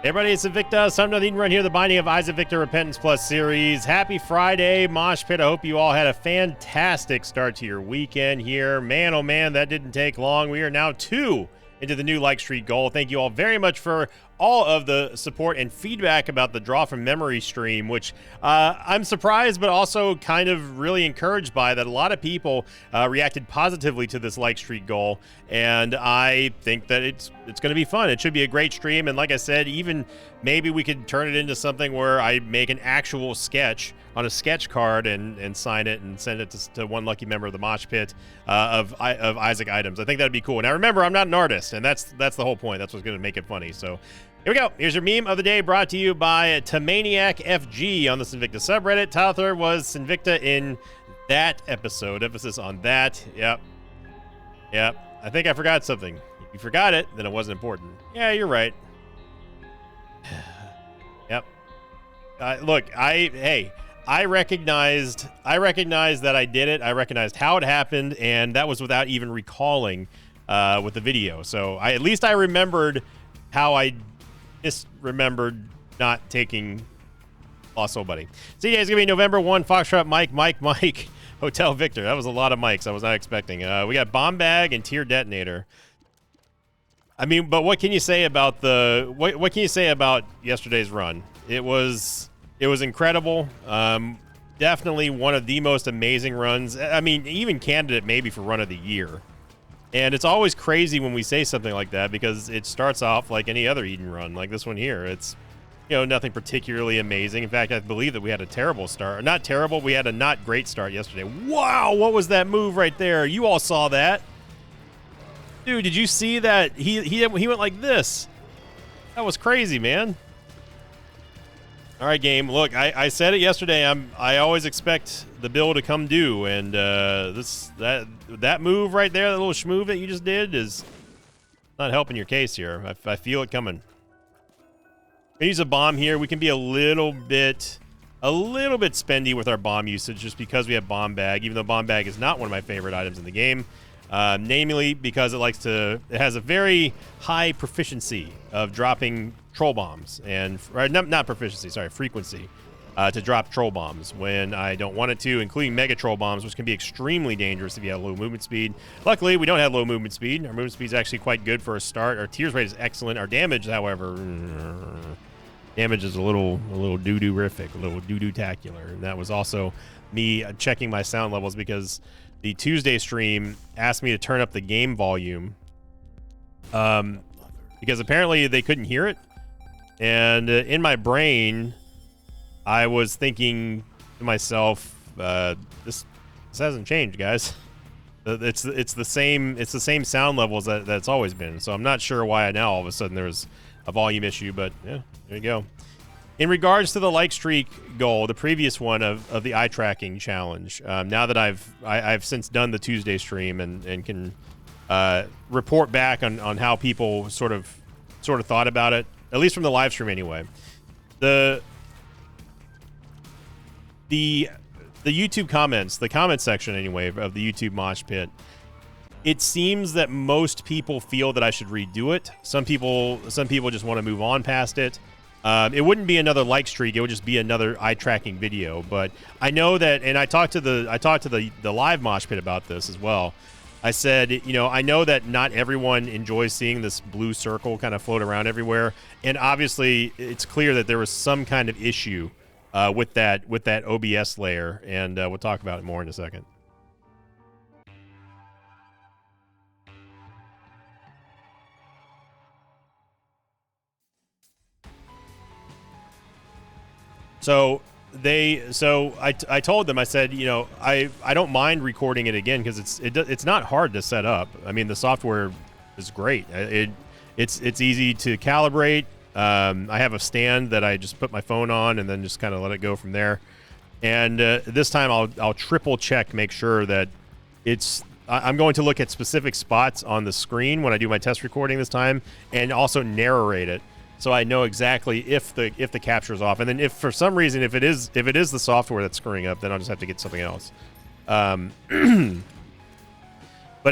Hey everybody, it's Invicta. Some Nothing Run here, the Binding of Isaac Victor Repentance Plus series. Happy Friday, Mosh Pit. I hope you all had a fantastic start to your weekend here. Man, oh man, that didn't take long. We are now 2 into the new Like Streak goal. Thank you all very much for all of the support and feedback about the Draw from Memory stream, which I'm surprised but also kind of really encouraged by, that a lot of people reacted positively to this Like Streak goal, and I think that it's going to be fun. It should be a great stream, and like I said, even maybe we could turn it into something where I make an actual sketch on a sketch card and sign it and send it to one lucky member of the Mosh Pit of Isaac items. I think that'd be cool. Now remember, I'm not an artist, and that's the whole point. That's what's going to make it funny. So here we go. Here's your meme of the day, brought to you by Tamaniac FG on the Sinvicta subreddit. Title third was Sinvicta in that episode. Emphasis on that. Yep. I think I forgot something. If you forgot it, then it wasn't important. Yeah, you're right. Yep. Look, I recognized that I did it. I recognized how it happened, and that was without even recalling with the video. So at least I remembered how I misremembered not taking Lost Soul Buddy. So yeah, it's gonna be November 1, Foxtrot Mike, Hotel Victor. That was a lot of mics I was not expecting. We got Bomb Bag and Tier Detonator. I mean, but what can you say about what can you say about yesterday's run? It was incredible. Definitely one of the most amazing runs. I mean, even candidate maybe for run of the year. And it's always crazy when we say something like that, because it starts off like any other Eden run, like this one here. It's, nothing particularly amazing. In fact, I believe that we had a terrible start. Not terrible, we had a not great start yesterday. Wow, what was that move right there? You all saw that. Dude, did you see that? He went like this. That was crazy, man. All right, game. Look, I said it yesterday. I always expect the bill to come due, and that move right there, that little schmoove that you just did, is not helping your case here. I feel it coming. We use a bomb here. We can be a little bit spendy with our bomb usage, just because we have Bomb Bag, even though Bomb Bag is not one of my favorite items in the game. Namely because it has a very high proficiency of dropping troll bombs, and not proficiency, sorry, frequency, to drop troll bombs when I don't want it to, including mega troll bombs, which can be extremely dangerous if you have low movement speed. Luckily, we don't have low movement speed. Our movement speed is actually quite good for a start. Our tears rate is excellent. Our damage, however, is a little doo-doo-rific, a little doo-doo-tacular. And that was also me checking my sound levels, because the Tuesday stream asked me to turn up the game volume because apparently they couldn't hear it. And in my brain, I was thinking to myself, this hasn't changed, guys. It's the same sound levels that it's always been. So I'm not sure why now all of a sudden there's a volume issue, but yeah, there you go. In regards to the Like Streak goal, the previous one of the eye tracking challenge, now that I've since done the Tuesday stream and can report back on how people sort of thought about it, at least from the live stream anyway. The YouTube comments, the comment section anyway of the YouTube Mosh Pit, it seems that most people feel that I should redo it. Some people just want to move on past it. It wouldn't be another Like Streak, it would just be another eye tracking video. But I know that, and I talked to the live Mosh Pit about this as well. I said, I know that not everyone enjoys seeing this blue circle kind of float around everywhere, and obviously it's clear that there was some kind of issue with that OBS layer, and we'll talk about it more in a second. I told them, I said, I don't mind recording it again, because it's not hard to set up. I mean, the software is great. It's easy to calibrate. I have a stand that I just put my phone on and then just kind of let it go from there. And this time I'll triple check, make sure that I'm going to look at specific spots on the screen when I do my test recording this time, and also narrate it, so I know exactly if the capture is off. And then if for some reason if it is the software that's screwing up, then I'll just have to get something else. But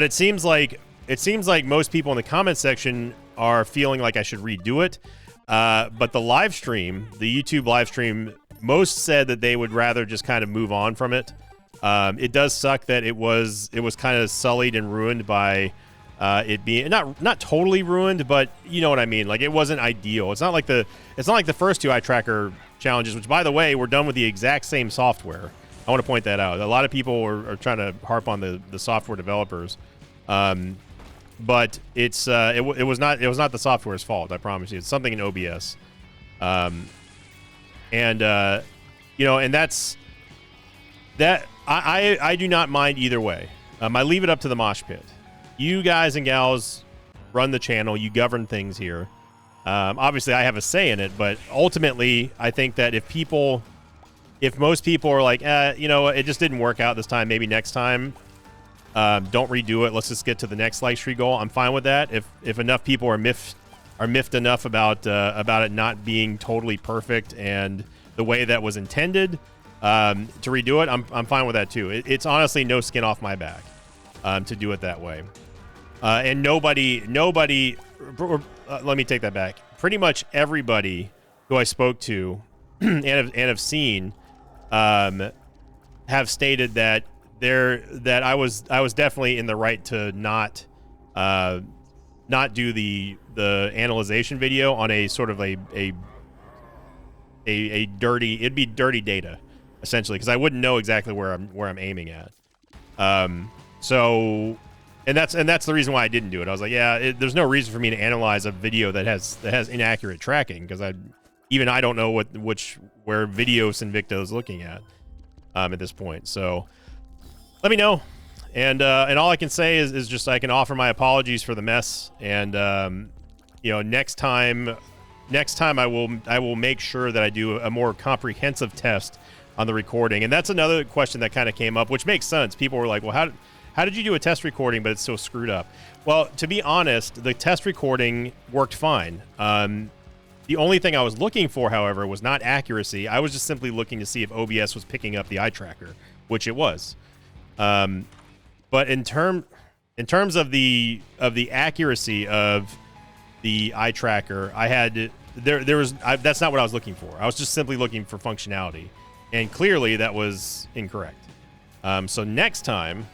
it seems like most people in the comment section are feeling like I should redo it. But the live stream, the YouTube live stream, most said that they would rather just kind of move on from it. It does suck that it was kind of sullied and ruined by it being not totally ruined, but you know what I mean. Like, it wasn't ideal. It's not like the first two eye tracker challenges, which, by the way, were done with the exact same software. I want to point that out. A lot of people are trying to harp on the software developers, but it's it was not the software's fault. I promise you, it's something in OBS, and you know, and that's that. I do not mind either way. I leave it up to the mosh pit. You guys and gals run the channel. You govern things here. Obviously, I have a say in it, but ultimately, I think that if most people are like, you know, it just didn't work out this time, maybe next time, don't redo it. Let's just get to the next live stream goal. I'm fine with that. If enough people are miffed enough about it not being totally perfect and the way that was intended to redo it, I'm fine with that too. It's honestly no skin off my back to do it that way. And nobody. Let me take that back. Pretty much everybody who I spoke to and have seen have stated that I was definitely in the right to not do the analyzation video on a sort of a dirty, it'd be dirty data essentially, because I wouldn't know exactly where I'm aiming at. So and that's the reason why I didn't do it. I was like, yeah, there's no reason for me to analyze a video that has inaccurate tracking, because I don't know where Video Sinvicta is looking at this point. So let me know, and all I can say is just I can offer my apologies for the mess, and you know, next time I will make sure that I do a more comprehensive test on the recording. And that's another question that kind of came up, which makes sense. People were like, well, how did you do a test recording but it's so screwed up? Well, to be honest, the test recording worked fine. The only thing I was looking for, however, was not accuracy. I was just simply looking to see if OBS was picking up the eye tracker, which it was. But in terms of the accuracy of the eye tracker, that's not what I was looking for. I was just simply looking for functionality, and clearly that was incorrect. So next time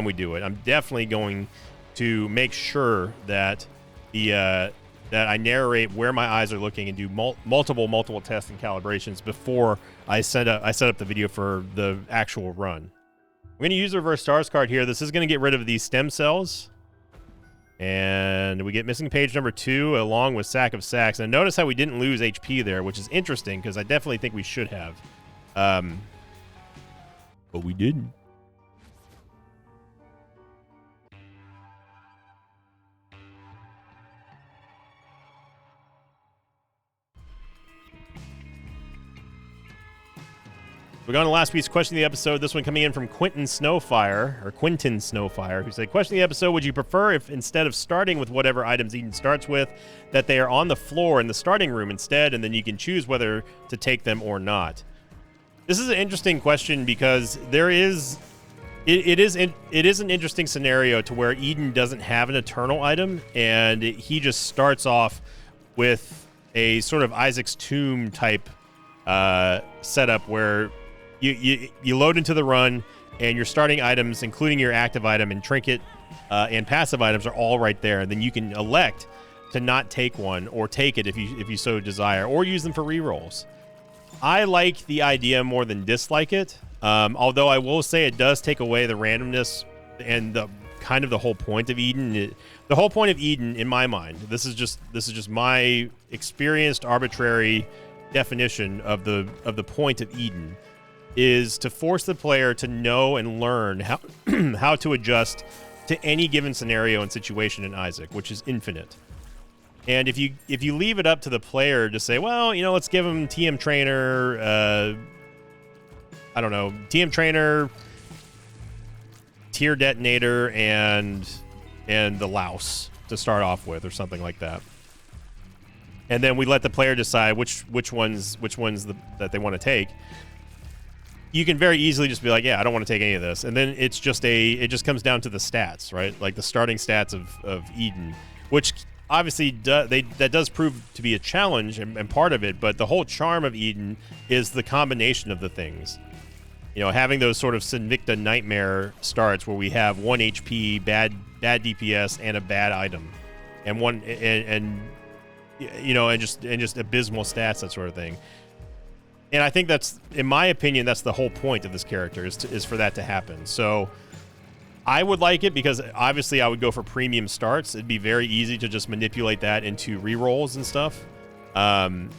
we do it, I'm definitely going to make sure that that I narrate where my eyes are looking and do multiple tests and calibrations before I set up the video for the actual run. I'm going to use the reverse stars card here. This is going to get rid of these stem cells. And we get missing page number 2 along with Sack of Sacks. And notice how we didn't lose HP there, which is interesting because I definitely think we should have. But we didn't. We're going to the last piece question of the episode. This one coming in from Quentin Snowfire, who said, question of the episode, would you prefer if instead of starting with whatever items Eden starts with, that they are on the floor in the starting room instead, and then you can choose whether to take them or not? This is an interesting question because it is an interesting scenario to where Eden doesn't have an eternal item, and he just starts off with a sort of Isaac's Tomb type setup where you load into the run, and your starting items, including your active item and trinket and passive items, are all right there. And then you can elect to not take one, or take it if you so desire, or use them for rerolls. I like the idea more than dislike it. Although I will say it does take away the randomness and the kind of the whole point of Eden. The whole point of Eden, in my mind, this is just my experienced arbitrary definition of the point of Eden, is to force the player to know and learn how to adjust to any given scenario and situation in Isaac, which is infinite. And if you leave it up to the player to say, well, you know, let's give him TM Trainer, I don't know, TM Trainer, Tier Detonator, and the Louse to start off with, or something like that. And then we let the player decide which ones that they want to take. You can very easily just be like, yeah, I don't want to take any of this. And then it just comes down to the stats, right? Like the starting stats of Eden, which obviously that does prove to be a challenge and part of it, but the whole charm of Eden is the combination of the things. You know, having those sort of Sinvicta nightmare starts where we have 1 HP, bad DPS, and a bad item, and you know, and just abysmal stats, that sort of thing. And I think that's, in my opinion, that's the whole point of this character, is for that to happen. So I would like it because obviously I would go for premium starts. It'd be very easy to just manipulate that into rerolls and stuff. But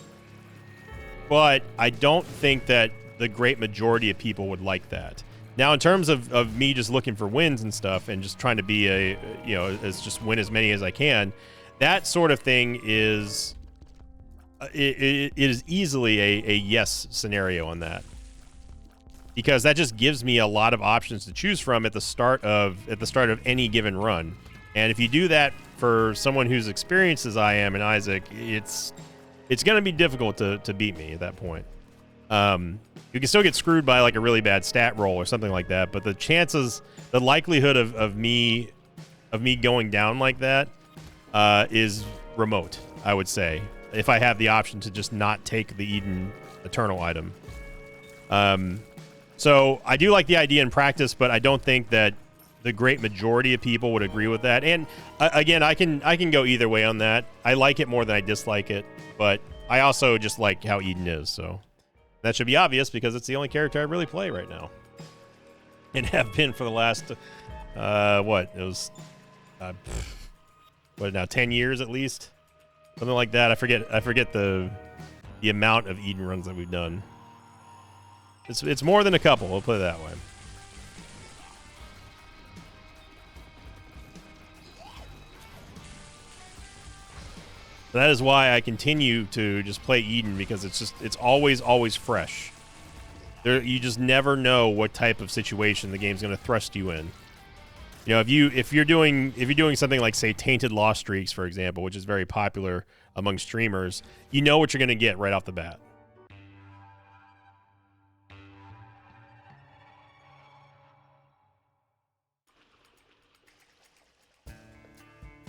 I don't think that the great majority of people would like that. Now, in terms of me just looking for wins and stuff and just trying to be just win as many as I can, that sort of thing is it is easily a yes scenario on that, because that just gives me a lot of options to choose from at the start of any given run. And if you do that for someone who's experienced as I am and Isaac, it's going to be difficult to beat me at that point. You can still get screwed by like a really bad stat roll or something like that, but the likelihood of me going down like that is remote, I would say, if I have the option to just not take the Eden Eternal item. So I do like the idea in practice, but I don't think that the great majority of people would agree with that. And again, I can go either way on that. I like it more than I dislike it, but I also just like how Eden is, so that should be obvious because it's the only character I really play right now, and have been for the last now 10 years at least, something like that. I forget the amount of Eden runs that we've done. It's more than a couple, we'll put it that way. That is why I continue to just play Eden, because it's always fresh. You just never know what type of situation the game's going to thrust you in. You know, if you're doing something like, say, Tainted Lost Streaks, for example, which is very popular among streamers, you know what you're going to get right off the bat.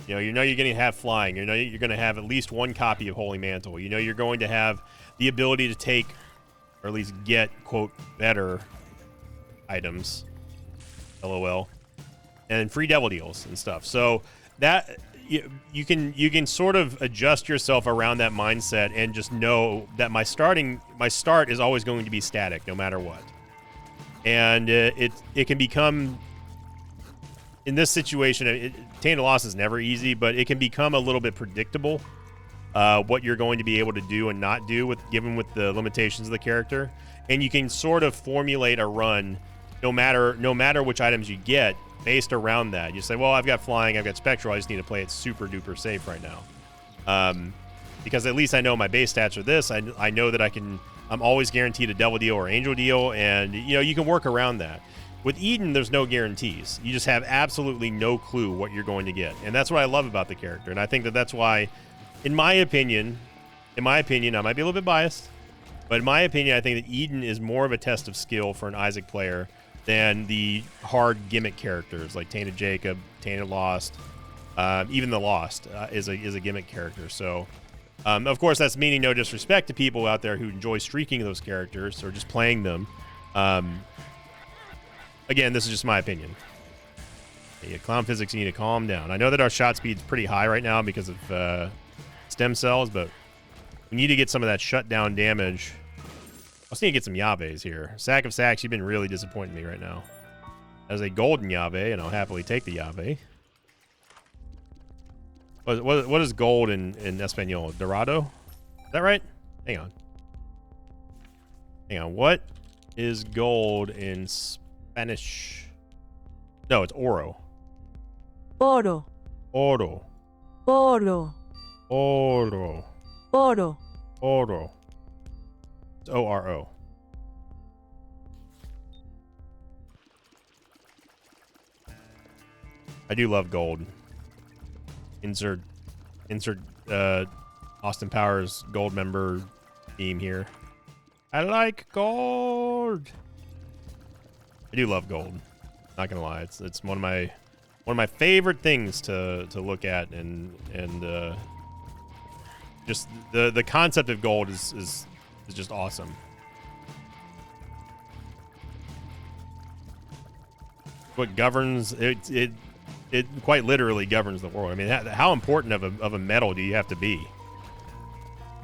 You know you're going to have flying. You know you're going to have at least one copy of Holy Mantle. You know you're going to have the ability to take, or at least get, quote, better items, LOL, and free devil deals and stuff. So that you can sort of adjust yourself around that mindset and just know that my start is always going to be static no matter what. And it can become, in this situation, Tainted Lost is never easy, but it can become a little bit predictable what you're going to be able to do and not do given the limitations of the character. And you can sort of formulate a run no matter which items you get based around that. You say, well, I've got flying, I've got spectral, I just need to play it super duper safe right now. Because at least I know my base stats are this. I know that I'm always guaranteed a devil deal or angel deal, and you can work around that. With Eden, there's no guarantees. You just have absolutely no clue what you're going to get. And that's what I love about the character. And I think that's why, in my opinion, I might be a little bit biased, but in my opinion, I think that Eden is more of a test of skill for an Isaac player than the hard gimmick characters like Tainted Jacob, Tainted Lost. Even the Lost is a gimmick character. So, of course, that's meaning no disrespect to people out there who enjoy streaking those characters or just playing them. Again, this is just my opinion. Yeah, Clown Physics, you need to calm down. I know that our shot speed's pretty high right now because of stem cells, but we need to get some of that shutdown damage. I also need to get some Yaves here. Sack of Sacks, you've been really disappointing me right now. As a golden Yave, and I'll happily take the Yave. What is gold in Espanol? Dorado? Is that right? Hang on. What is gold in Spanish? No, it's oro. Oro. Oro. Oro. Oro. Oro. Oro. It's O-R-O. I do love gold. Insert Austin Powers gold member theme here. I like gold. I do love gold. Not gonna lie, it's one of my One of my favorite things to look at, and just the concept of gold is just awesome. What governs it quite literally governs the world. I mean, how important of a metal do you have to be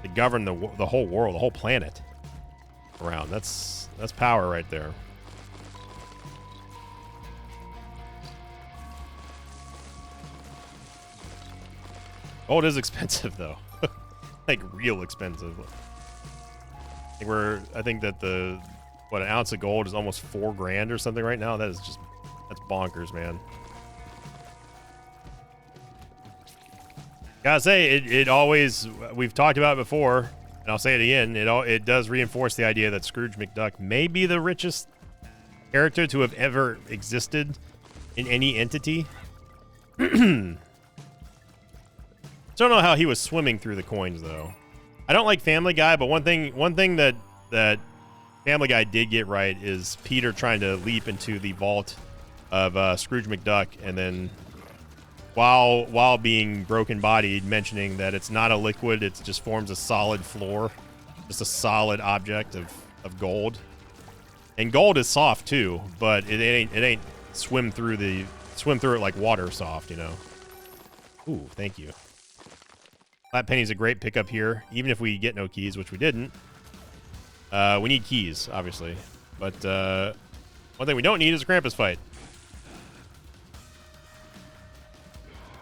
to govern the whole world, the whole planet around? That's power right there. Gold is expensive though. Like real expensive. I think that an ounce of gold is almost $4,000 or something right now. That's bonkers, man. Gotta say, it always, we've talked about it before, and I'll say it again, it does reinforce the idea that Scrooge McDuck may be the richest character to have ever existed in any entity. Don't know how he was swimming through the coins though. I don't like Family Guy, but one thing that Family Guy did get right is Peter trying to leap into the vault of Scrooge McDuck, and then while being broken bodied, mentioning that it's not a liquid, it just forms a solid floor, just a solid object of gold. And gold is soft too, but it ain't swim through it like water soft, you know. Ooh, thank you. Flat Penny's a great pickup here, even if we get no keys, which we didn't. We need keys, obviously. But one thing we don't need is a Krampus fight.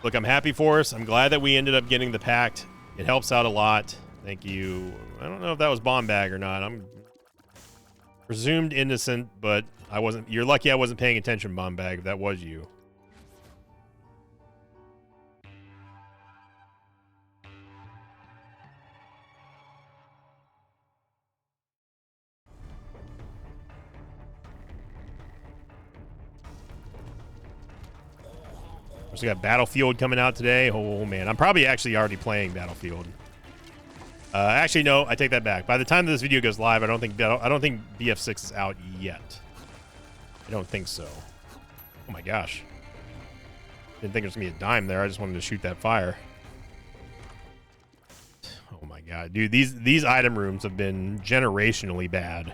Look, I'm happy for us. I'm glad that we ended up getting the pact. It helps out a lot. Thank you. I don't know if that was Bomb Bag or not. I'm presumed innocent, but I wasn't. You're lucky I wasn't paying attention, Bomb Bag, if that was you. So we got Battlefield coming out today. Oh man, I'm probably actually already playing Battlefield. Actually, no, I take that back. By the time this video goes live, I don't think BF6 is out yet. I don't think so. Oh my gosh, didn't think there was gonna be a dime there. I just wanted to shoot that fire. Oh my god, dude, these item rooms have been generationally bad.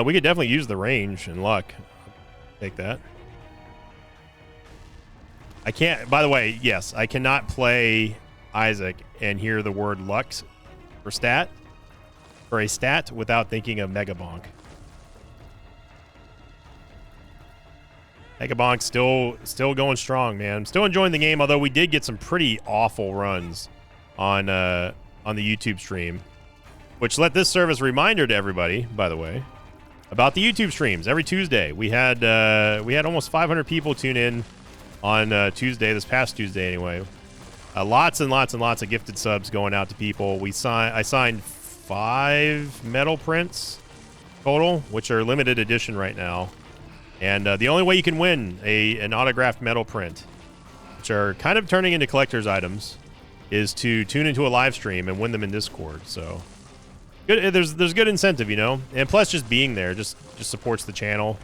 We could definitely use the range and luck. Take that. I can't, by the way, yes, I cannot play Isaac and hear the word Lux for a stat without thinking of Mega Bonk. Mega Bonk's still going strong, man. I'm still enjoying the game, although we did get some pretty awful runs on the YouTube stream. Which let this serve as a reminder to everybody, by the way, about the YouTube streams. Every Tuesday, we had almost 500 people tune in on Tuesday, this past Tuesday anyway. Lots and lots and lots of gifted subs going out to people. I signed 5 metal prints total, which are limited edition right now. And the only way you can win an autographed metal print, which are kind of turning into collector's items, is to tune into a live stream and win them in Discord. So good, there's good incentive, you know, and plus just being there just supports the channel.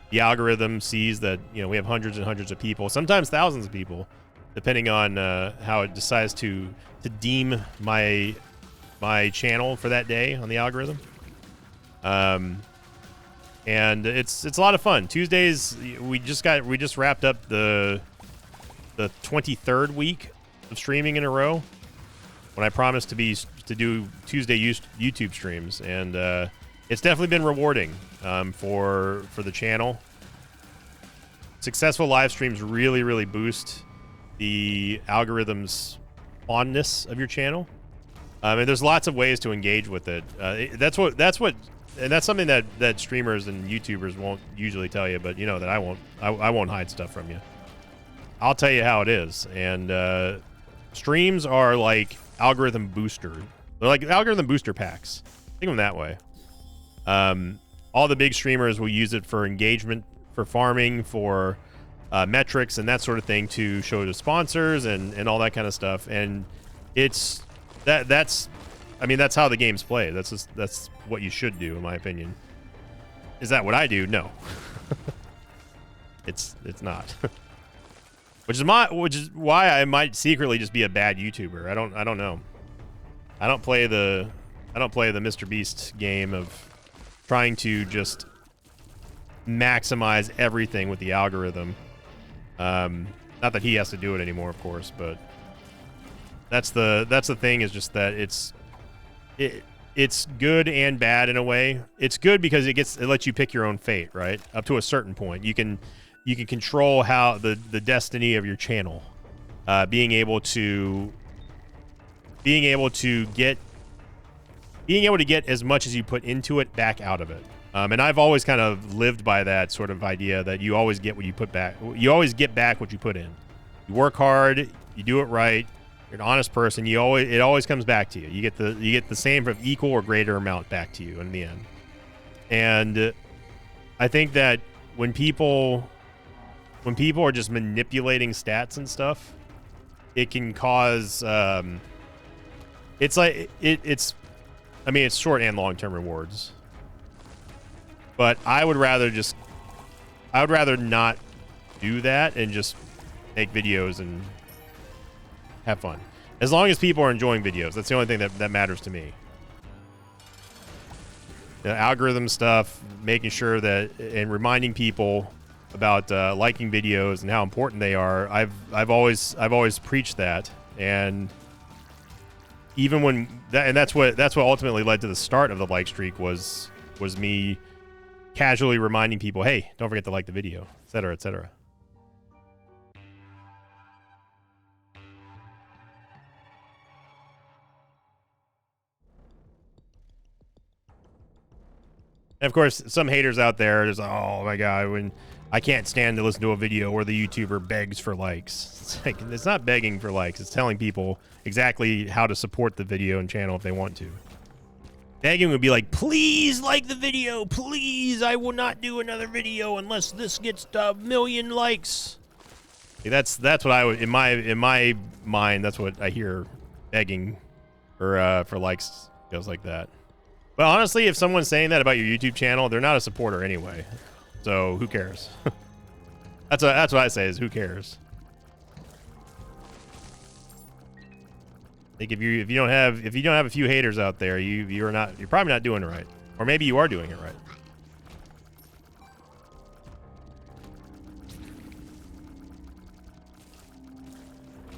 The algorithm sees that, you know, we have hundreds and hundreds of people, sometimes thousands of people, depending on how it decides to deem my channel for that day on the algorithm. And it's a lot of fun. Tuesdays, we just wrapped up the 23rd week of streaming in a row, when I promised to do Tuesday YouTube streams, and it's definitely been rewarding for the channel. Successful live streams really boost the algorithm's fondness of your channel. And there's lots of ways to engage with it. That's something that streamers and YouTubers won't usually tell you, but you know that I won't hide stuff from you. I'll tell you how it is. And streams are like algorithm booster. They're like algorithm booster packs. Think of them that way. All the big streamers will use it for engagement, for farming, for metrics and that sort of thing, to show to sponsors and all that kind of stuff. And it's that's I mean, that's how the game's played. That's what you should do, in my opinion. Is that what I do? No. It's not. which is why I might secretly just be a bad YouTuber. I don't know. I don't play the Mr. Beast game of trying to just maximize everything with the algorithm. Not that he has to do it anymore, of course, but that's the thing, is just that it's good and bad in a way. It's good because it lets you pick your own fate, right? Up to a certain point, you can control how the destiny of your channel, being able to get as much as you put into it back out of it. And I've always kind of lived by that sort of idea that you always get what you put back. You always get back what you put in. You work hard, you do it right, you're an honest person, it always comes back to you. You get the same of equal or greater amount back to you in the end. And I think that when people are just manipulating stats and stuff, it can cause it's like it's short and long-term rewards. But I would rather not do that and just make videos and have fun. As long as people are enjoying videos, that's the only thing that matters to me. The algorithm stuff, making sure that, and reminding people about liking videos and how important they are. I've always preached that, and even when that's what ultimately led to the start of the like streak was me casually reminding people, hey, don't forget to like the video, etc., etc. And of course, some haters out there just, oh my god, when I can't stand to listen to a video where the YouTuber begs for likes. It's like, it's not begging for likes, it's telling people exactly how to support the video and channel if they want to. Begging would be like, please like the video, please, I will not do another video unless this gets a million likes. See, that's what I would, in my mind, that's what I hear begging for likes, goes like that. But honestly, if someone's saying that about your YouTube channel, they're not a supporter anyway. So who cares? That's what I say, is who cares? Like if you don't have a few haters out there, you're probably not doing it right. Or maybe you are doing it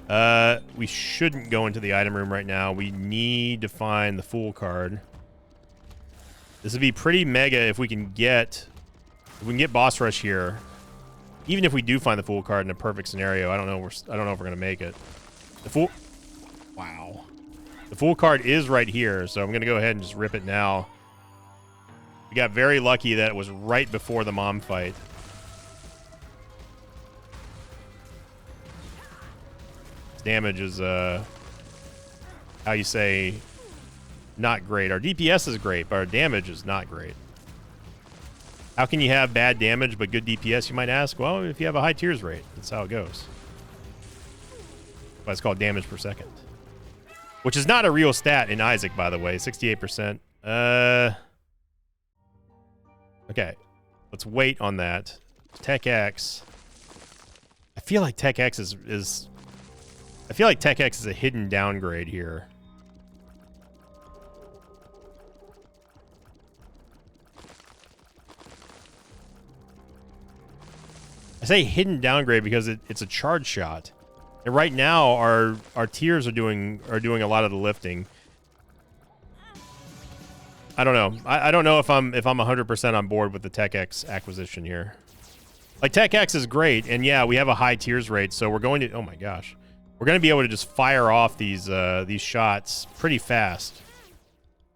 right. We shouldn't go into the item room right now. We need to find the Fool card. This would be pretty mega if we can get boss rush here. Even if we do find the Fool card in a perfect scenario, I don't know if we're gonna make it. The Fool, wow. The Fool card is right here, so I'm gonna go ahead and just rip it now. We got very lucky that it was right before the mom fight. This damage is how you say, not great. Our DPS is great, but our damage is not great. How can you have bad damage but good DPS, you might ask? Well, if you have a high tears rate, that's how it goes. But it's called damage per second. Which is not a real stat in Isaac, by the way. 68%. Okay. Let's wait on that. Tech X. I feel like Tech X is a hidden downgrade here. I say hidden downgrade because it's a charge shot. And right now our tiers are doing a lot of the lifting. I don't know. I don't know if I'm 100% on board with the Tech X acquisition here. Like, Tech X is great, and yeah, we have a high tiers rate, so we're going to, oh my gosh. We're going to be able to just fire off these shots pretty fast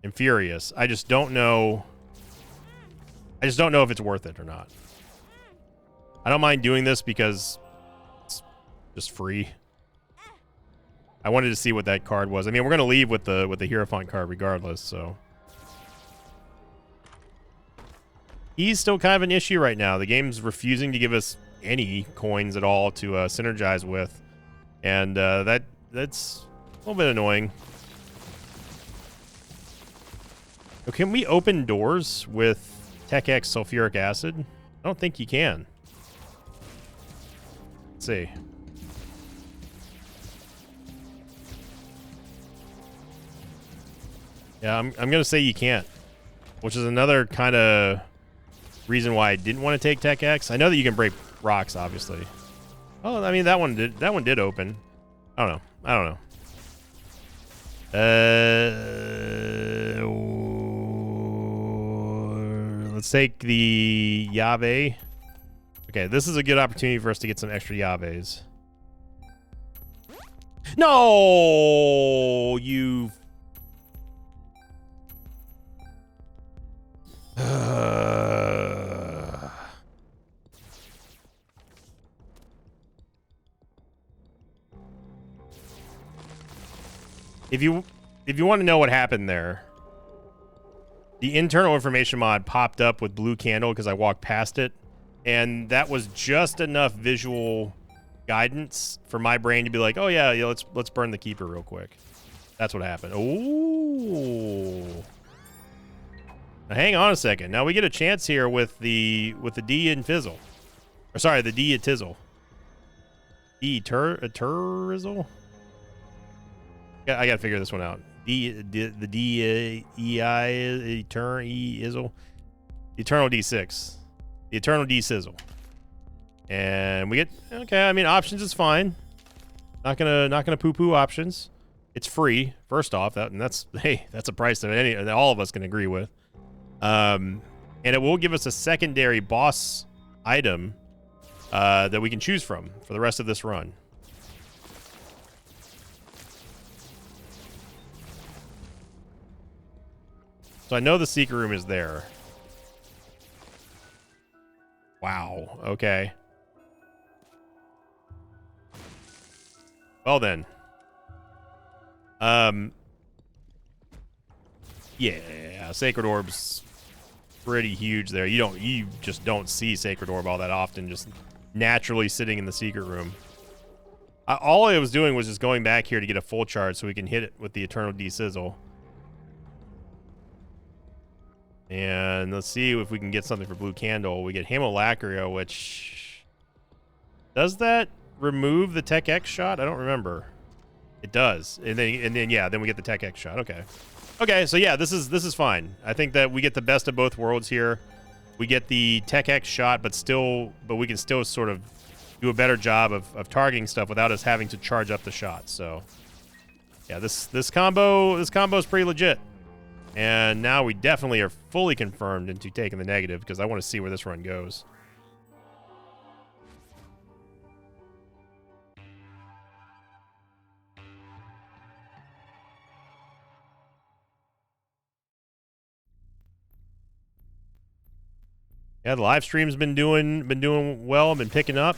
and furious. I just don't know if it's worth it or not. I don't mind doing this because it's just free. I wanted to see what that card was. I mean, we're going to leave with the Hierophant card regardless, so. He's still kind of an issue right now. The game's refusing to give us any coins at all to synergize with. And that's a little bit annoying. Oh, can we open doors with Tech X sulfuric acid? I don't think you can. Let's see. Yeah, I'm going to say you can't, which is another kind of reason why I didn't want to take Tech X. I know that you can break rocks, obviously. Oh, I mean, that one did open. I don't know. Let's take the Yave. Okay, this is a good opportunity for us to get some extra Yaves. No, you. If you want to know what happened there, the internal information mod popped up with blue candle because I walked past it, and that was just enough visual guidance for my brain to be like, "Oh yeah, let's burn the keeper real quick." That's what happened. Oh, now, hang on a second. Now we get a chance here with the D and Fizzle, or sorry, the D and Tizzle. Turizzle. Yeah, I gotta figure this one out. The Eternal D6, the Eternal D Sizzle, and we get okay. I mean, options is fine. Not gonna poo-poo options. It's free. First off, that's a price that all of us can agree with. And it will give us a secondary boss item that we can choose from for the rest of this run. So I know the secret room is there. Wow. Okay. Well then. Yeah, Sacred Orb's pretty huge there. You just don't see Sacred Orb all that often, just naturally sitting in the secret room. All I was doing was just going back here to get a full charge so we can hit it with the Eternal D-Sizzle. And let's see if we can get something for Blue Candle. We get Hamolacria, which... Does that remove the Tech X shot? I don't remember. It does. And then yeah, then we get the Tech X shot. Okay. Okay, so yeah, this is fine. I think that we get the best of both worlds here. We get the Tech X shot, but we can still sort of do a better job of targeting stuff without us having to charge up the shots. So yeah, this combo is pretty legit. And now we definitely are fully confirmed into taking the negative because I want to see where this run goes. Yeah, the live stream's been doing well, been picking up.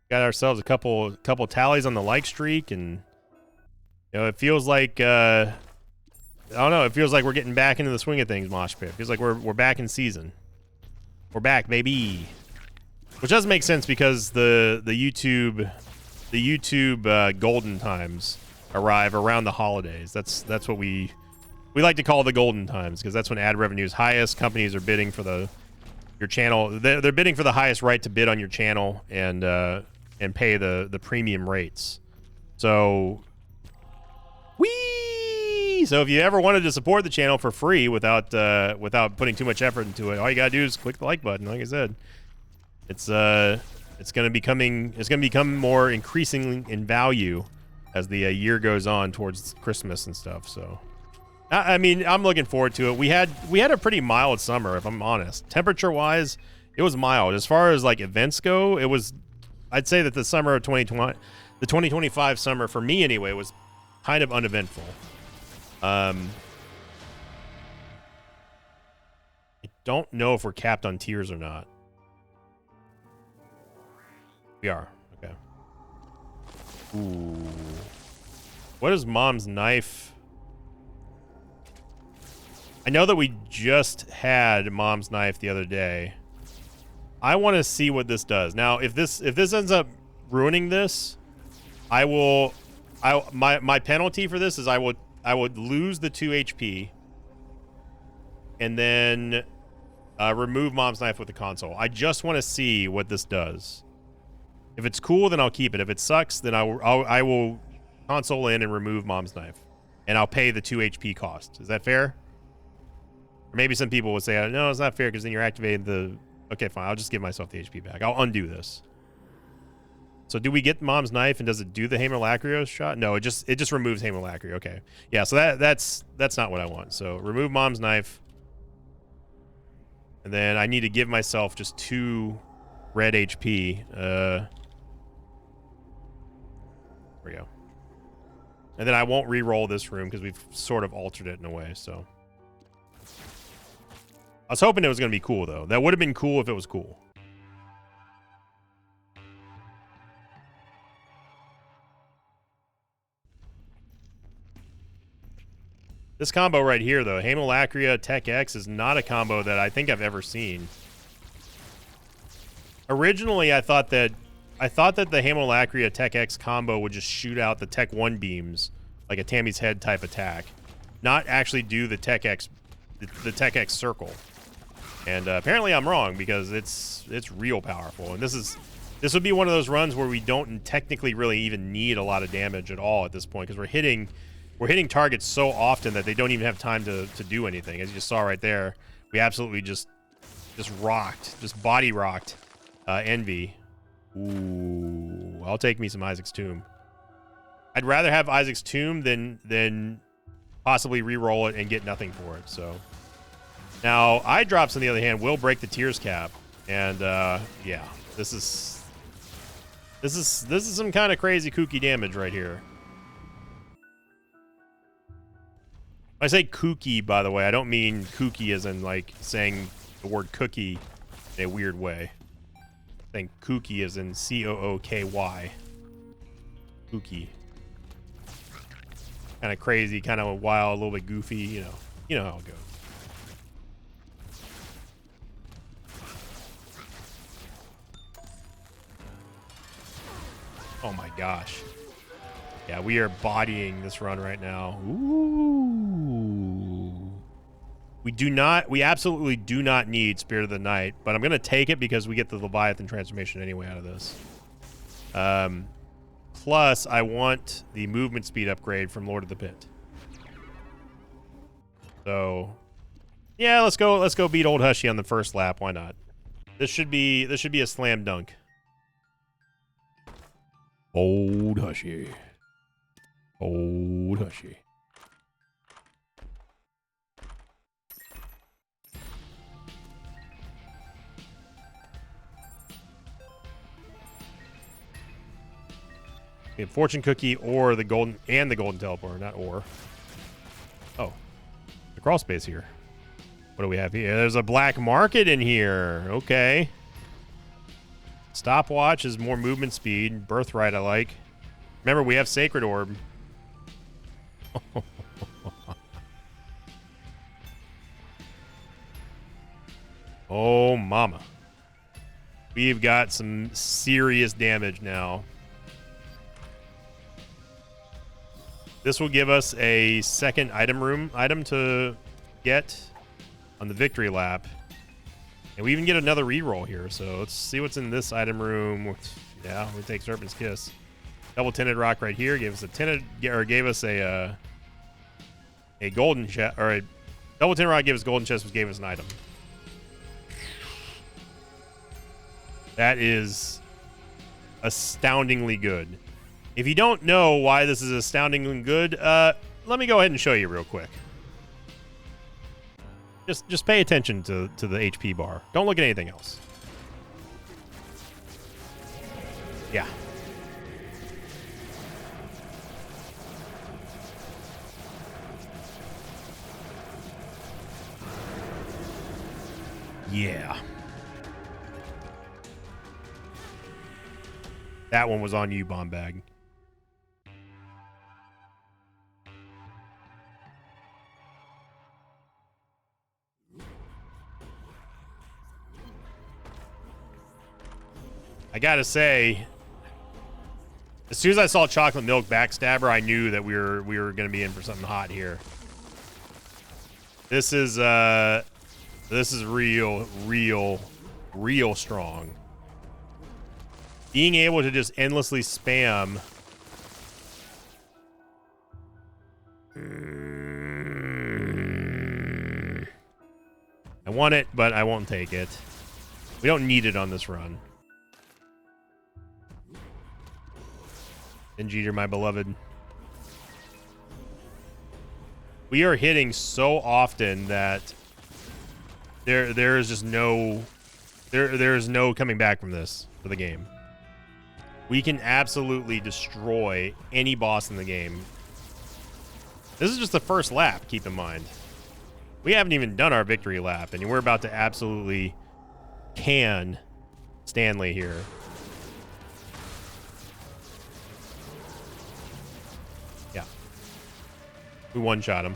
Got ourselves a couple tallies on the like streak, and you know, it feels like I don't know. It feels like we're getting back into the swing of things, Mosh Pit. It feels like we're back in season. We're back, baby. Which doesn't make sense because the YouTube golden times arrive around the holidays. That's what we like to call the golden times because that's when ad revenue is highest. Companies are bidding for your channel. They're bidding for the highest right to bid on your channel and pay the premium rates. So So if you ever wanted to support the channel for free without putting too much effort into it, all you gotta do is click the like button. Like I said, it's gonna become more increasing in value as the year goes on towards Christmas and stuff. So, I mean, I'm looking forward to it. We had a pretty mild summer, if I'm honest. Temperature wise, it was mild. As far as like events go, I'd say that the summer of 2020, the 2025 summer for me anyway, was kind of uneventful. I don't know if we're capped on tiers or not. We are. Okay. Ooh. What is Mom's Knife? I know that we just had Mom's Knife the other day. I want to see what this does. Now, if this ends up ruining this, my penalty for this is I I would lose the 2 HP, and then remove Mom's Knife with the console. I just want to see what this does. If it's cool, then I'll keep it. If it sucks, then I will console in and remove Mom's Knife, and I'll pay the 2 HP cost. Is that fair? Or maybe some people would say, no, it's not fair because then you're activating the... Okay, fine. I'll just give myself the HP back. I'll undo this. So do we get Mom's Knife, and does it do the Haemolacrio shot? No, it just removes Haemolacrio. Okay. Yeah, so that's not what I want. So remove Mom's Knife. And then I need to give myself just 2 red HP. There we go. And then I won't re-roll this room because we've sort of altered it in a way, so... I was hoping it was going to be cool, though. That would have been cool if it was cool. This combo right here, though, Haemolacria Tech X, is not a combo that I think I've ever seen. Originally, I thought that the Haemolacria Tech X combo would just shoot out the Tech 1 beams, like a Tammy's Head type attack, not actually do the Tech X, the Tech X circle. And apparently I'm wrong, because it's real powerful. And this would be one of those runs where we don't technically really even need a lot of damage at all at this point, because we're hitting targets so often that they don't even have time to do anything. As you just saw right there, we absolutely just body rocked Envy. Ooh, I'll take me some Isaac's Tomb. I'd rather have Isaac's Tomb than possibly re-roll it and get nothing for it. So now Eye Drops, on the other hand, will break the Tears cap, and yeah, this is some kind of crazy kooky damage right here. When I say kooky, by the way, I don't mean kooky as in like saying the word cookie in a weird way. I think kooky as in C-O-O-K-Y. Kooky. Kind of crazy, kind of wild, a little bit goofy, you know how it goes. Oh my gosh. Yeah, we are bodying this run right now. Ooh. We absolutely do not need Spirit of the Night, but I'm going to take it because we get the Leviathan transformation anyway out of this. Plus, I want the movement speed upgrade from Lord of the Pit. So, yeah, let's go beat Old Hushy on the first lap. Why not? This should be a slam dunk. Old Hushy. Old Hushy. Okay, Fortune Cookie or the golden teleporter, not or. Oh, the crawl space here. What do we have here? There's a black market in here. Okay. Stopwatch is more movement speed. Birthright I like. Remember, we have Sacred Orb. Oh, mama. We've got some serious damage now. This will give us a second item to get on the victory lap. And we even get another reroll here. So let's see what's in this item room. Yeah, we take Serpent's Kiss. Double Tinted Rock right here gave us a golden chest, or a double Tinted Rock gave us golden chest, which gave us an item. That is astoundingly good. If you don't know why this is astoundingly good, let me go ahead and show you real quick. Just pay attention to the HP bar. Don't look at anything else. Yeah. Yeah. That one was on you, Bomb Bag. I gotta say, As soon as I saw chocolate milk backstabber, I knew that we were gonna be in for something hot here. This is real strong. Being able to just endlessly spam. I want it, but I won't take it. We don't need it on this run. And Jeter, my beloved. We are hitting so often that there is just no there is no coming back from this for the game. We can absolutely destroy any boss in the game. This is just the first lap, keep in mind. We haven't even done our victory lap, and we're about to absolutely can Stanley here. Yeah. We one-shot him.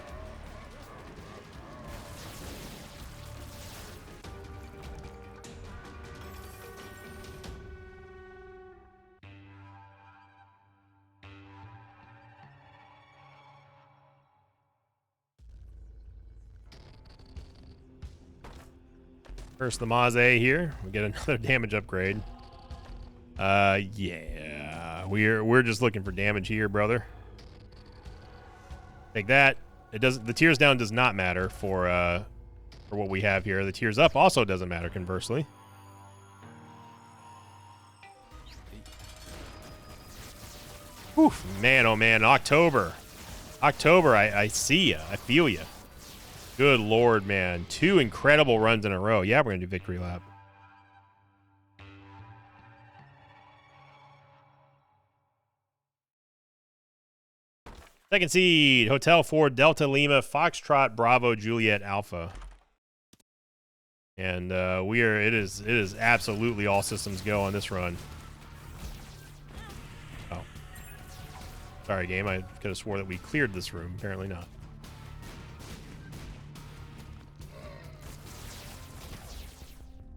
First the Maze here. We get another damage upgrade. Yeah. We're just looking for damage here, brother. Take that. It doesn't the tears down does not matter for what we have here. The tears up also doesn't matter conversely. Whew, man, oh man, October. October, I see ya. I feel ya. Good Lord, man. 2 incredible runs in a row. Yeah, we're going to do victory lap. Second seed, Hotel 4, Delta Lima, Foxtrot, Bravo, Juliet, Alpha. And it is absolutely all systems go on this run. Oh. Sorry, game. I could have swore that we cleared this room. Apparently not.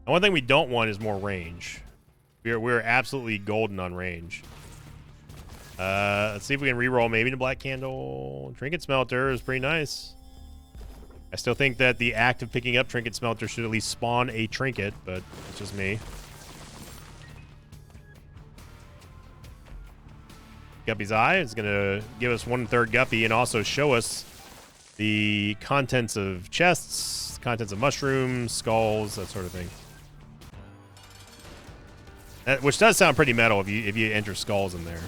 And one thing we don't want is more range. We're absolutely golden on range. Let's see if we can reroll maybe to Black Candle. Trinket Smelter is pretty nice. I still think that the act of picking up Trinket Smelter should at least spawn a trinket, but it's just me. Guppy's Eye is going to give us 1/3 Guppy and also show us the contents of chests, contents of mushrooms, skulls, that sort of thing. Which does sound pretty metal if you enter skulls in there.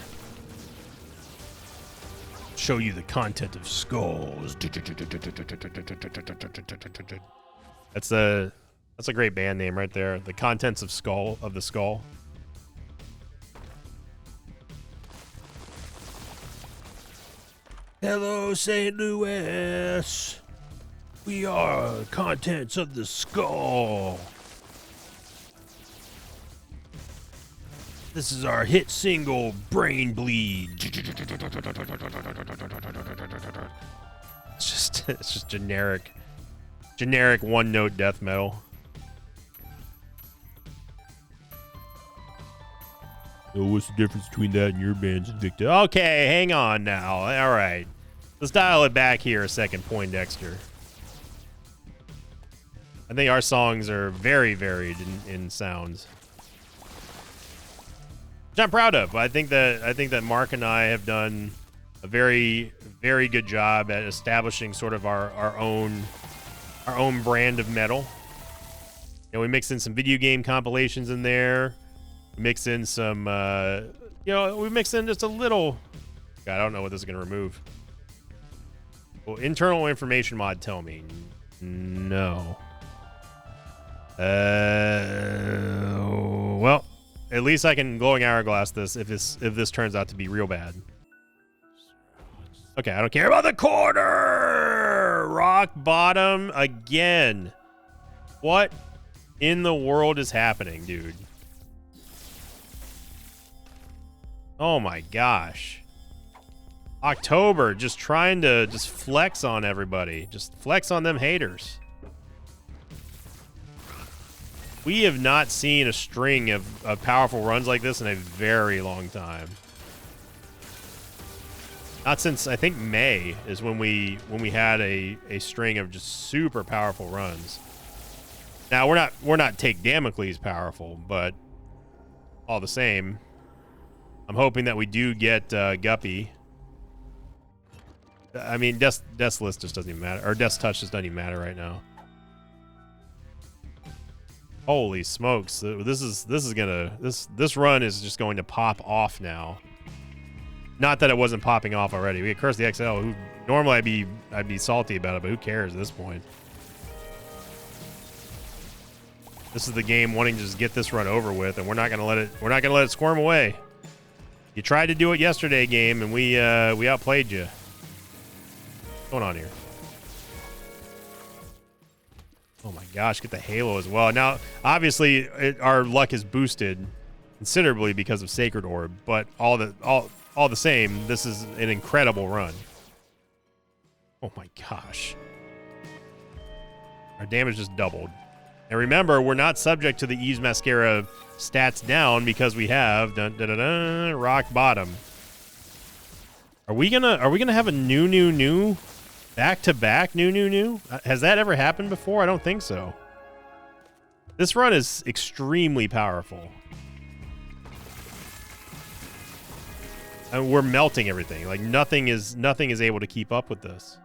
Show you the content of skulls. That's a great band name right there. The contents of the skull. Hello, St. Louis. We are contents of the skull. This is our hit single, Brain Bleed. It's just generic one-note death metal. So what's the difference between that and your band's Invicta? Okay, hang on now. All right. Let's dial it back here a second, Poindexter. I think our songs are very varied in sounds. Which I'm proud of. I think that Mark and I have done a very, very good job at establishing sort of our own brand of metal. You know, we mix in some video game compilations in there. We mix in some, we mix in just a little. God, I don't know what this is gonna remove. Well, internal information mod tell me no. Well. At least I can glowing hourglass this if this turns out to be real bad. Okay, I don't care about the corner. Rock bottom again. What in the world is happening, dude? Oh my gosh. October just trying to just flex on everybody. Just flex on them haters. We have not seen a string of powerful runs like this in a very long time. Not since I think May is when we had a string of just super powerful runs. Now we're not Take Damocles powerful, but all the same, I'm hoping that we do get Guppy. I mean, Death's List just doesn't even matter, or Death's Touch just doesn't even matter right now. Holy smokes! This run is just going to pop off now. Not that it wasn't popping off already. We had Curse the XL. Who normally I'd be salty about it, but who cares at this point? This is the game wanting to just get this run over with, and we're not gonna let it squirm away. You tried to do it yesterday, game, and we outplayed you. What's going on here? Oh my gosh, get the Halo as well. Now, obviously, our luck is boosted considerably because of Sacred Orb, but all the same, this is an incredible run. Oh my gosh. Our damage just doubled. And remember, we're not subject to the Eve's Mascara stats down because we have Rock Bottom. Are we gonna have a new back-to-back new? Has that ever happened before? I don't think so. This run is extremely powerful. And we're melting everything. Like nothing is able to keep up with this.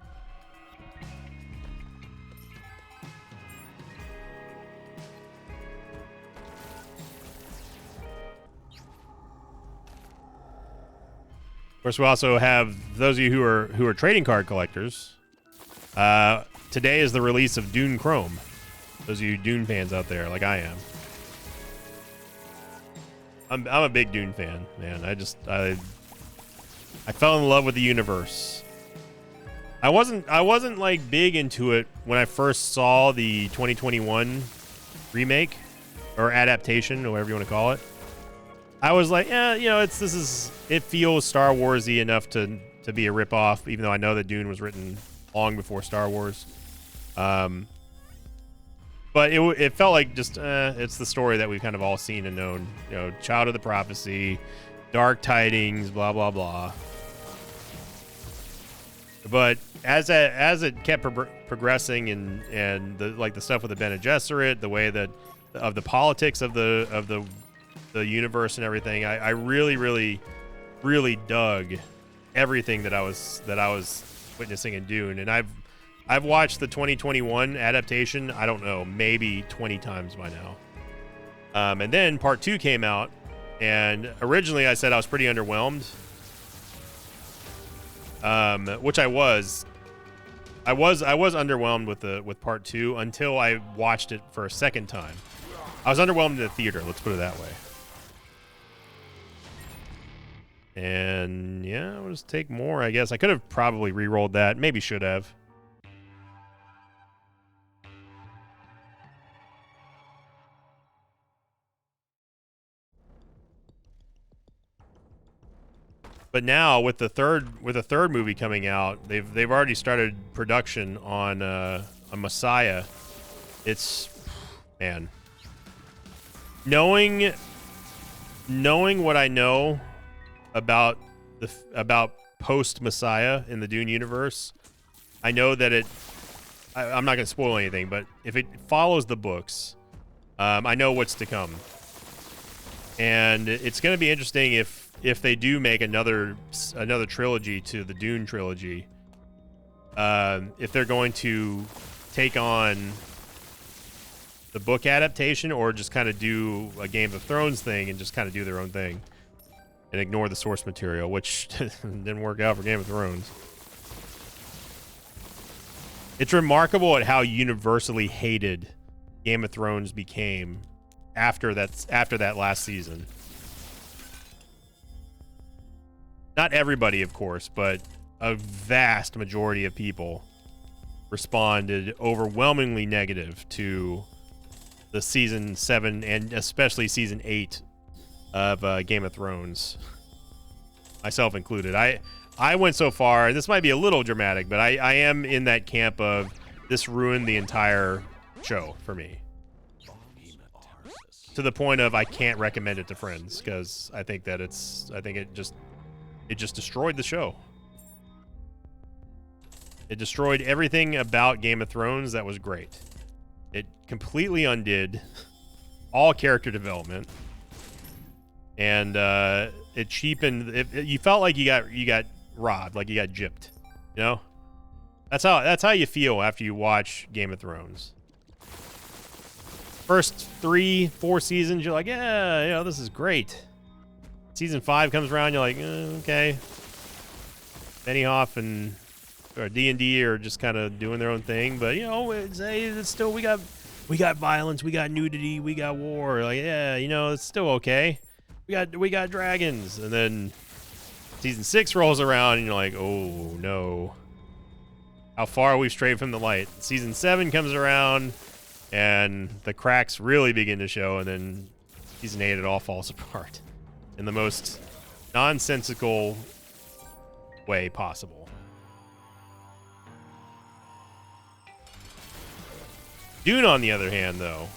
Of course, we also have those of you who are trading card collectors. Today is the release of Dune Chrome. Those of you Dune fans out there, like I am. I'm a big Dune fan, man. I fell in love with the universe. I wasn't like big into it when I first saw the 2021 remake or adaptation, or whatever you want to call it. I was like, yeah, you know, it feels Star Wars-y enough to be a ripoff, even though I know that Dune was written long before Star Wars. But it felt like just it's the story that we've kind of all seen and known. You know, Child of the Prophecy, Dark Tidings, blah blah blah. But as it kept progressing and the stuff with the Bene Gesserit, the way that of the politics of the universe and everything, I really dug everything that I was witnessing in Dune. And I've watched the 2021 adaptation, I don't know, maybe 20 times by now. And then part 2 came out, and originally I said I was pretty underwhelmed. Which I was underwhelmed with part 2 until I watched it for a second time. I was underwhelmed in the theater, let's put it that way. And yeah, I'll just take more, I guess. I could have probably re-rolled that. Maybe should have. But now with the third movie coming out, they've already started production on a Messiah. It's, man, knowing what I know about post Messiah in the Dune universe, I know that I'm not going to spoil anything, but if it follows the books, I know what's to come, and it's going to be interesting if they do make another trilogy to the Dune trilogy. If they're going to take on the book adaptation or just kind of do a Game of Thrones thing and just kind of do their own thing and ignore the source material, which didn't work out for Game of Thrones. It's remarkable at how universally hated Game of Thrones became after that last season. Not everybody, of course, but a vast majority of people responded overwhelmingly negative to the season 7 and especially season 8 of Game of Thrones, myself included. I went so far, and this might be a little dramatic, but I am in that camp of this ruined the entire show for me. To the point of I can't recommend it to friends because I think it just destroyed the show. It destroyed everything about Game of Thrones that was great. It completely undid all character development, and it cheapened. You felt like you got robbed, like you got gypped. You know, that's how you feel after you watch Game of Thrones. First 3-4 seasons, you're like, yeah, this is great. Season 5 comes around, you're like, okay. Benioff and D&D are just kind of doing their own thing, but it's still we got violence, we got nudity, we got war. Like, yeah, it's still okay. We got dragons, and then season 6 rolls around, and you're like, oh no, how far we've strayed from the light. Season 7 comes around, and the cracks really begin to show, and then season 8 it all falls apart in the most nonsensical way possible. Dune, on the other hand, though,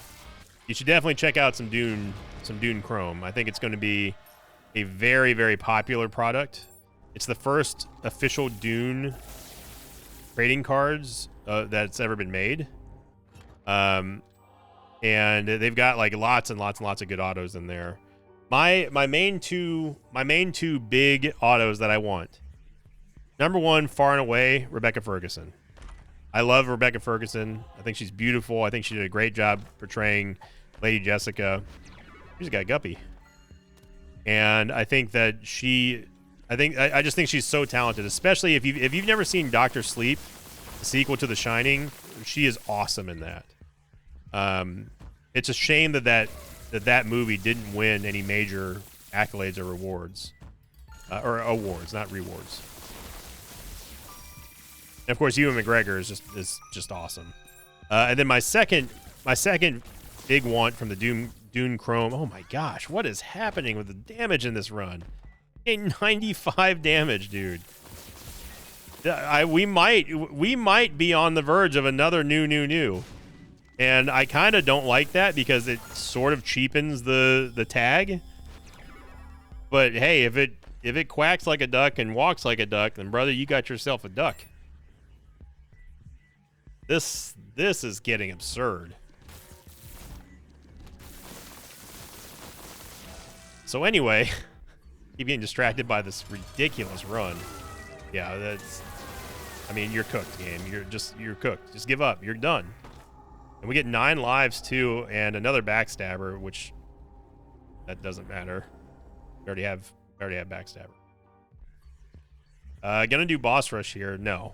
you should definitely check out some Dune Chrome. I think it's going to be a very, very popular product. It's the first official Dune trading cards that's ever been made. And they've got like lots and lots and lots of good autos in there. My main two big autos that I want. Number one, far and away, Rebecca Ferguson. I love Rebecca Ferguson. I think she's beautiful. I think she did a great job portraying Lady Jessica. She's got Guppy. And I think that I just think she's so talented, especially if you've never seen Dr. Sleep, the sequel to The Shining. She is awesome in that. It's a shame that movie didn't win any major accolades or rewards, or awards, not rewards. And of course, Ewan McGregor is just awesome. And then my second big want from the Dune Chrome. Oh my gosh, what is happening with the damage in this run? 95 damage, dude. We might be on the verge of another new. And I kind of don't like that because it sort of cheapens the tag. But hey, if it quacks like a duck and walks like a duck, then brother, you got yourself a duck. This is getting absurd. So anyway, keep getting distracted by this ridiculous run. Yeah, you're cooked, game. You're cooked. Just give up. You're done. And we get 9 lives too, and another backstabber, which that doesn't matter. We already have backstabber. Gonna do boss rush here. No.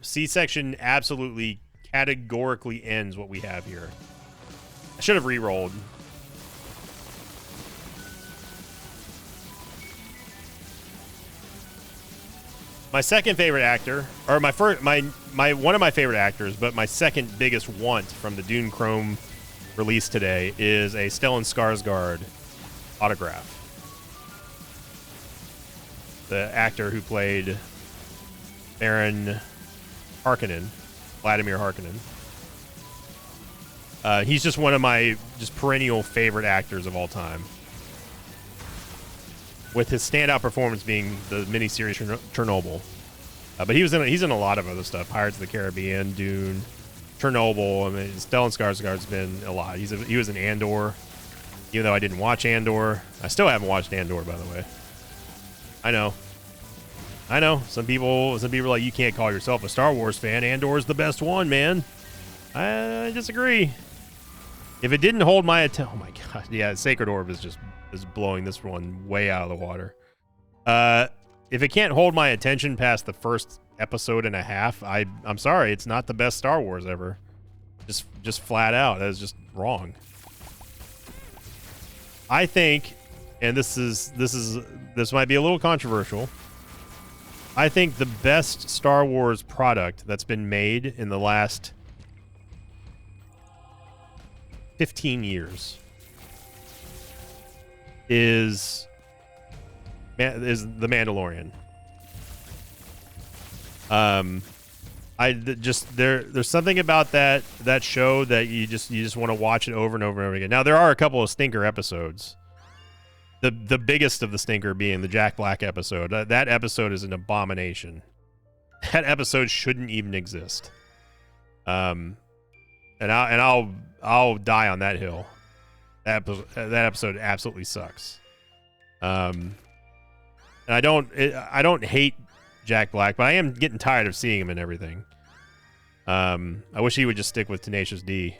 C-section absolutely categorically ends what we have here. I should have re-rolled. My second favorite actor, or one of my favorite actors, but my second biggest want from the Dune Chrome release today is a Stellan Skarsgård autograph. The actor who played Baron Harkonnen, Vladimir Harkonnen. He's just one of my perennial favorite actors of all time. With his standout performance being the miniseries Chernobyl. But he's in a lot of other stuff. Pirates of the Caribbean, Dune, Chernobyl. I mean, Stellan Skarsgård's been a lot. He was in Andor. Even though I didn't watch Andor. I still haven't watched Andor, by the way. I know. Some people are like, you can't call yourself a Star Wars fan. Andor's the best one, man. I disagree. If it didn't hold my attention, oh my god, yeah, Sacred Orb is blowing this one way out of the water. If it can't hold my attention past the first episode and a half, I'm sorry, it's not the best Star Wars ever. Just flat out, that is just wrong. I think, and this might be a little controversial. I think the best Star Wars product that's been made in the last 15 years is The Mandalorian. There's something about that show that you just want to watch it over and over and over again. Now there are a couple of stinker episodes. The biggest of the stinker being the Jack Black episode. That episode is an abomination. That episode shouldn't even exist. And I'll die on that hill. That episode absolutely sucks. And I don't hate Jack Black, but I am getting tired of seeing him in everything. I wish he would just stick with Tenacious D.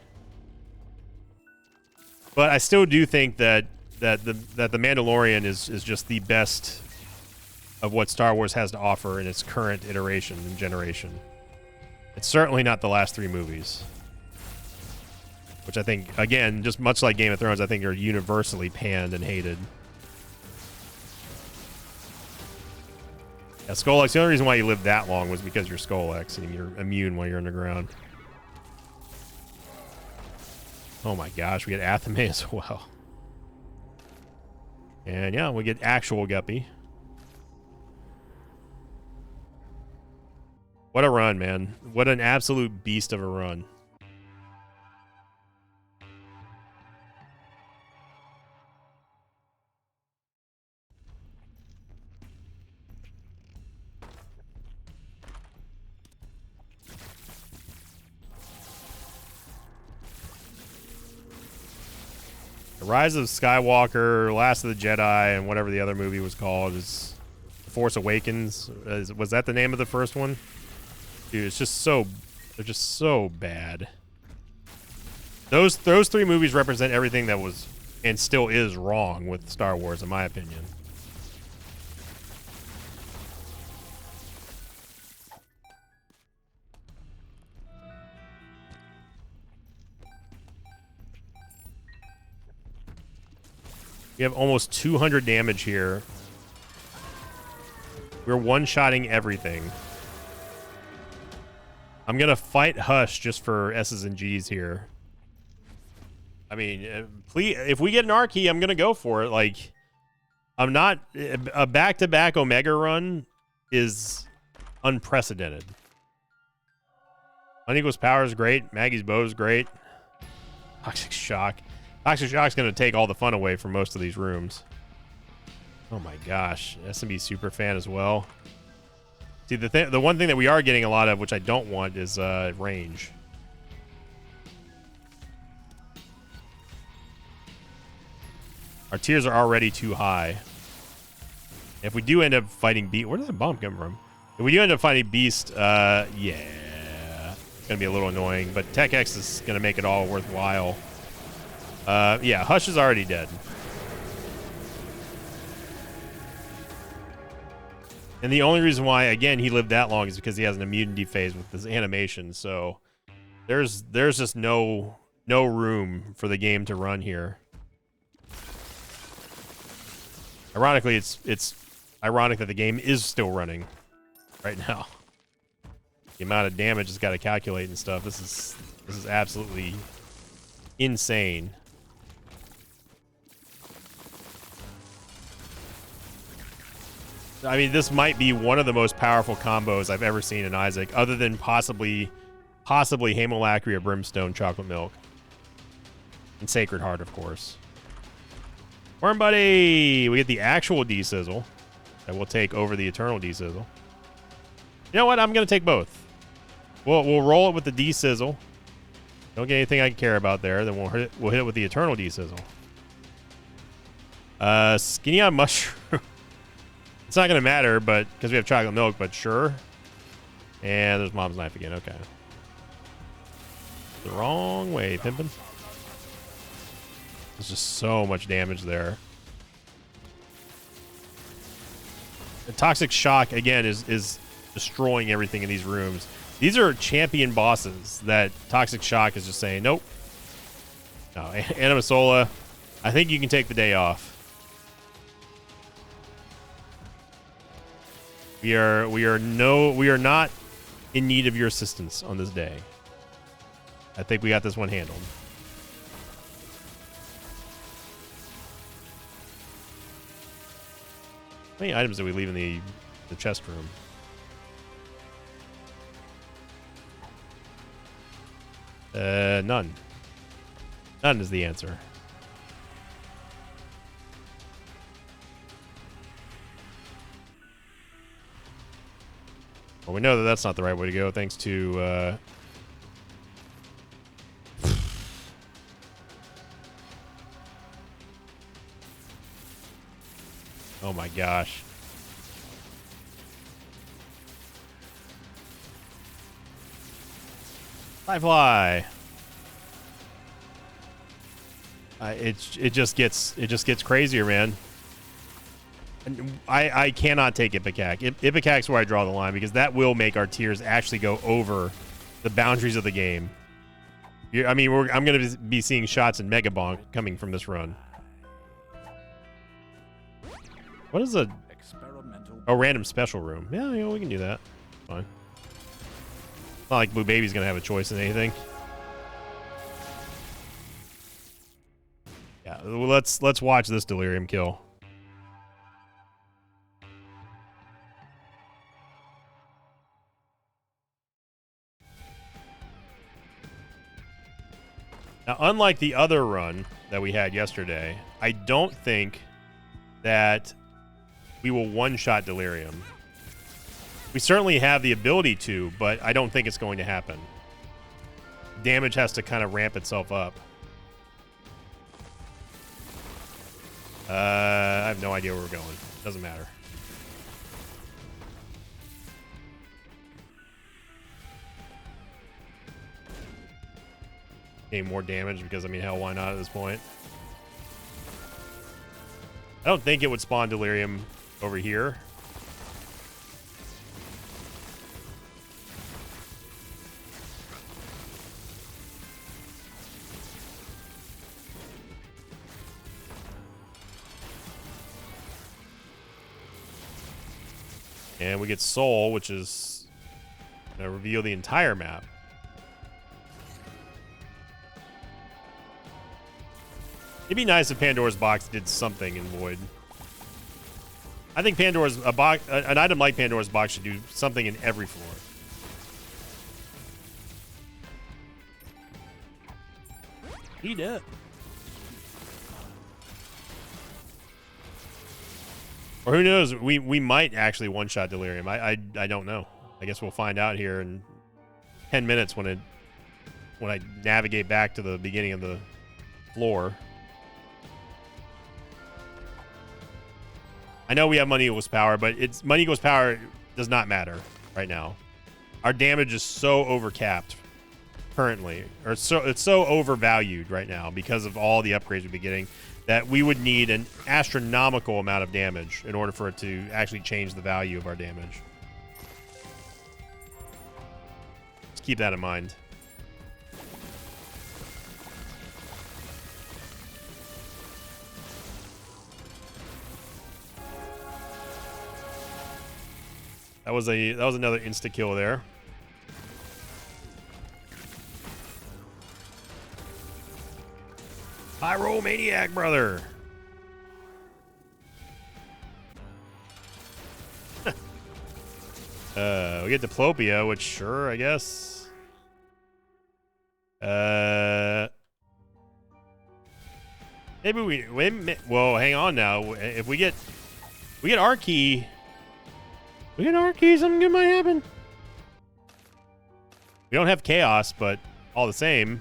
But I still do think that the Mandalorian is just the best of what Star Wars has to offer in its current iteration and generation. It's certainly not the last 3 movies, which I think, again, just much like Game of Thrones, I think are universally panned and hated. Yeah, Skolex, the only reason why you lived that long was because you're Skolex and you're immune while you're underground. Oh my gosh, we get Athame as well. And yeah, we get actual Guppy. What a run, man. What an absolute beast of a run. The Rise of Skywalker, Last of the Jedi, and whatever the other movie was called is The Force Awakens. Was that the name of the first one? Dude, it's just so... They're just so bad. Those 3 movies represent everything that was and still is wrong with Star Wars, in my opinion. We have almost 200 damage here. We're one-shotting everything. I'm going to fight Hush just for S's and G's here. I mean, please, if we get an Archie, I'm going to go for it. Like, I'm not... A back-to-back Omega run is unprecedented. Unequal's power is great. Maggie's bow is great. Toxic Shock. Toxic Shock's going to take all the fun away from most of these rooms. Oh my gosh. SMB Superfan as well. See, the one thing that we are getting a lot of, which I don't want, is range. Our tiers are already too high. If we do end up fighting Beast... Where did that bomb come from? If we do end up fighting Beast, yeah. It's going to be a little annoying, but Tech X is going to make it all worthwhile. Yeah, Hush is already dead. And the only reason why, again, he lived that long is because he has an immunity phase with this animation. So there's just no room for the game to run here. Ironically, it's ironic that the game is still running right now. The amount of damage it's got to calculate and stuff. This is absolutely insane. I mean, this might be one of the most powerful combos I've ever seen in Isaac, other than possibly Hamolacria, Brimstone, Chocolate Milk. And Sacred Heart, of course. Worm Buddy! We get the actual D-Sizzle that will take over the Eternal D-Sizzle. You know what? I'm going to take both. We'll roll it with the D-Sizzle. Don't get anything I care about there. Then we'll hit it with the Eternal D-Sizzle. Skinny on Mushroom. It's not going to matter, but because we have Chocolate Milk, but sure. And there's Mom's Knife again. Okay. The wrong way, pimpin'. There's just so much damage there. The Toxic Shock, again, is destroying everything in these rooms. These are champion bosses that Toxic Shock is just saying, nope. No, Animasola, I think you can take the day off. We are not in need of your assistance on this day. I think we got this one handled. How many items did we leave in the chest room? None. None is the answer. Well, we know that that's not the right way to go, thanks to... Oh my gosh. Fly. It just gets crazier, man. And I cannot take Ipecac. Ipecac's where I draw the line, because that will make our tiers actually go over the boundaries of the game. I mean, I'm going to be seeing shots in Mega Bonk coming from this run. What is a... Oh, random special room. Yeah, we can do that. Fine. It's not like Blue Baby's going to have a choice in anything. Yeah, let's watch this Delirium kill. Now, unlike the other run that we had yesterday, I don't think that we will one-shot Delirium. We certainly have the ability to, but I don't think it's going to happen. Damage has to kind of ramp itself up. I have no idea where we're going. Doesn't matter. Gain more damage because, I mean, hell, why not at this point? I don't think it would spawn Delirium over here. And we get Soul, which is going to reveal the entire map. It'd be nice if Pandora's Box did something in Void. I think Pandora's an item like Pandora's Box should do something in every floor. Eat up. Or who knows? We might actually one-shot Delirium. I don't know. I guess we'll find out here in 10 minutes when I navigate back to the beginning of the floor. I know we have Money Equals Power, but Money Equals Power does not matter right now. Our damage is so overcapped currently, or it's so overvalued right now because of all the upgrades we've been getting, that we would need an astronomical amount of damage in order for it to actually change the value of our damage. Just keep that in mind. That was another insta kill there. Pyromaniac, brother. We get Diplopia, which sure, I guess. Maybe well, hang on now. If we get Archie. We get Archie, something good might happen. We don't have Chaos, but all the same,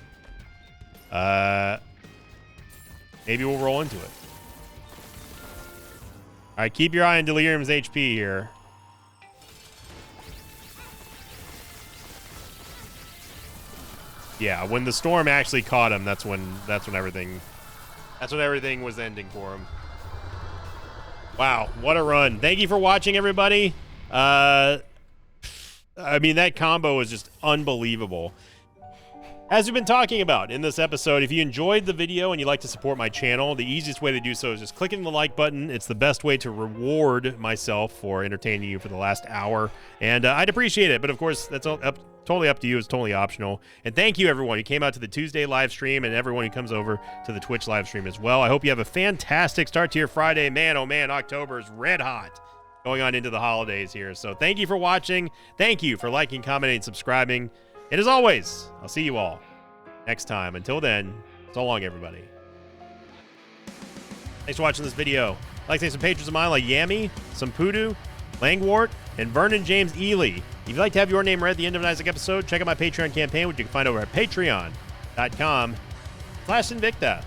maybe we'll roll into it. All right, keep your eye on Delirium's HP here. Yeah, when the storm actually caught him, that's when everything was ending for him. Wow, what a run. Thank you for watching, everybody. I mean, that combo was just unbelievable. As we've been talking about in this episode, if you enjoyed the video and you'd like to support my channel, the easiest way to do so is just clicking the like button. It's the best way to reward myself for entertaining you for the last hour, and I'd appreciate it. But of course, that's totally up to you. It's totally optional. And thank you, everyone who came out to the Tuesday live stream, and everyone who comes over to the Twitch live stream as well. I hope you have a fantastic start to your Friday. Man, oh man, October is red hot going on into the holidays here. So thank you for watching. Thank you for liking, commenting, and subscribing. And as always, I'll see you all next time. Until then, so long, everybody. Thanks for watching this video. I'd like to thank some patrons of mine like Yami, Sampudu, Langwart, and Vernon James Ely If you'd like to have your name read at the end of an Isaac episode, check out my Patreon campaign, which you can find over at patreon.com/Invicta.